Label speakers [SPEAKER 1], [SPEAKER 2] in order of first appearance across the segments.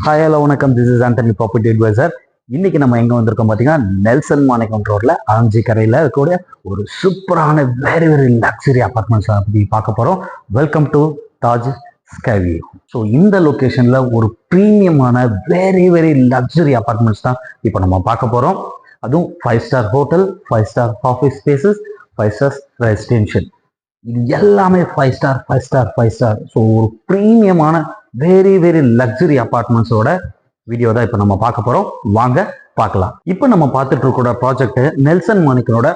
[SPEAKER 1] Hi hello வணக்கம், this is Antony property advisor. இன்னைக்கு நம்ம எங்க வந்திருக்கோம் பார்த்தீங்கன்னா, நெல்சன் மாணிக்கம் ரோட்ல ஆஞ்சி கரையில் இருக்கக்கூடிய ஒரு சூப்பரான வெரி வெரி லக்ஸரி அபார்ட்மெண்ட்ஸ் பற்றி பார்க்க போறோம். Welcome to Taj Skyview. So இந்த லொக்கேஷன்ல ஒரு ப்ரீமியமான வெரி வெரி லக்ஸரி அபார்ட்மெண்ட்ஸ் தான் இப்போ நம்ம பார்க்க போறோம். அதுவும் five star hotel, five star office spaces, five star residential, இது எல்லாமே 5-ஸ்டார் 5-ஸ்டார் 5-ஸ்டார். ஸோ ஒரு ப்ரீமியமான வெரி வெரி லக்ஸரி அபார்ட்மெண்ட்ஸோட வீடியோ தான் இப்போ நம்ம பார்க்க போறோம். வாங்க பார்க்கலாம். இப்போ நம்ம பார்த்துட்டு இருக்கிற ப்ராஜெக்ட் நெல்சன் மாணிக்கனோட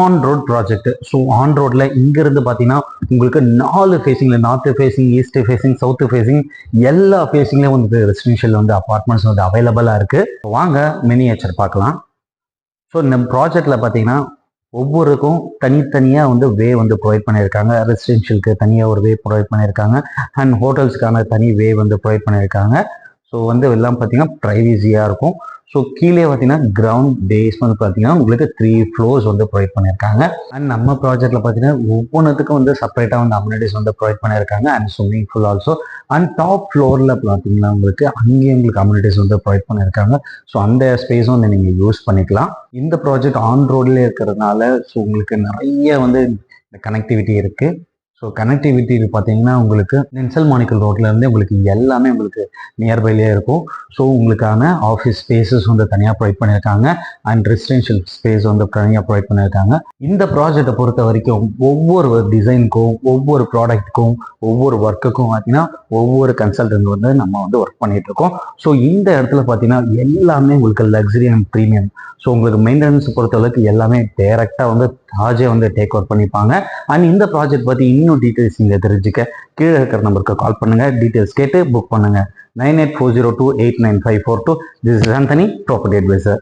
[SPEAKER 1] on road project. So on ரோட்ல இங்கிருந்து பார்த்தீங்கன்னா உங்களுக்கு 4 ஃபேஸிங்ல, north facing, east facing, south facing, எல்லா ஃபேஸிங்லேயும் வந்து ரெசிடென்ஷியல் வந்து அபார்ட்மெண்ட்ஸ் வந்து அவைலபிளா இருக்கு. வாங்க மினியேச்சர் பார்க்கலாம். ஸோ இந்த ப்ராஜெக்ட்ல பார்த்தீங்கன்னா ஒவ்வொருக்கும் தனித்தனியாக வந்து வே வந்து ப்ரொவைட் பண்ணியிருக்காங்க. ரெசிடென்ஷியலுக்கு தனியாக ஒரு வே ப்ரொவைட் பண்ணியிருக்காங்க அண்ட் ஹோட்டல்ஸ்க்கான தனி வே வந்து ப்ரொவைட் பண்ணியிருக்காங்க. ஸோ வந்து எல்லாம் பார்த்தீங்கன்னா ப்ரைவசியாக இருக்கும். ஸோ கீழே பார்த்தீங்கன்னா கிரவுண்ட் பேஸ்மெண்ட் பார்த்தீங்கன்னா உங்களுக்கு 3 floors வந்து ப்ரொவைட் பண்ணியிருக்காங்க. அண்ட் நம்ம ப்ராஜெக்ட்ல பார்த்தீங்கன்னா ஒவ்வொன்றுத்துக்கும் வந்து செப்பரேட்டாக வந்து அம்யூனிட்டிஸ் வந்து ப்ரொவைட் பண்ணியிருக்காங்க. And swimming pool also. And top ஃப்ளோரில் பார்த்தீங்கன்னா உங்களுக்கு அங்கேயும் உங்களுக்கு அம்யூனிட்டிஸ் வந்து ப்ரொவைட் பண்ணியிருக்காங்க. ஸோ அந்த ஸ்பேஸும் வந்து நீங்கள் யூஸ் பண்ணிக்கலாம். இந்த ப்ராஜெக்ட் ஆன் ரோட்லேயே இருக்கிறதுனால ஸோ உங்களுக்கு நிறைய வந்து கனெக்டிவிட்டி இருக்குது. ஸோ கனெக்டிவிட்டி பார்த்தீங்கன்னா உங்களுக்கு நெல்சன் மாணிக்கம் ரோட்ல இருந்து உங்களுக்கு எல்லாமே உங்களுக்கு நியர்பைலேயே இருக்கும். ஸோ உங்களுக்கான ஆஃபீஸ் ஸ்பேசஸ் வந்து தனியாக ப்ரொவைட் பண்ணியிருக்காங்க அண்ட் ரெசிடென்ஷியல் ஸ்பேஸ் வந்து தனியாக ப்ரொவைட் பண்ணியிருக்காங்க. இந்த ப்ராஜெக்டை பொறுத்த வரைக்கும் ஒவ்வொரு டிசைனுக்கும், ஒவ்வொரு ப்ராடக்ட்டுக்கும், ஒவ்வொரு ஒர்க்குக்கும் பார்த்தீங்கன்னா ஒவ்வொரு கன்சல்டன்ட் வந்து நம்ம வந்து ஒர்க் பண்ணிட்டு இருக்கோம். ஸோ இந்த இடத்துல பார்த்தீங்கன்னா எல்லாமே உங்களுக்கு லக்ஸரி அண்ட் ப்ரீமியம். ஸோ உங்களுக்கு மெயின்டெனன்ஸ் பொறுத்தளவுக்கு எல்லாமே டைரக்டாக வந்து தாஜே வந்து டேக் ஓவர் பண்ணிப்பாங்க. அண்ட் இந்த ப்ராஜெக்ட் பற்றி இன்னும் டீட்டெயில்ஸ் நீங்கள் தெரிஞ்சுக்க கீழே இருக்கிற நம்பருக்கு கால் பண்ணுங்க. டீட்டெயில்ஸ் கேட்டு புக் பண்ணுங்க. 9840289542. This is Antony property advisor.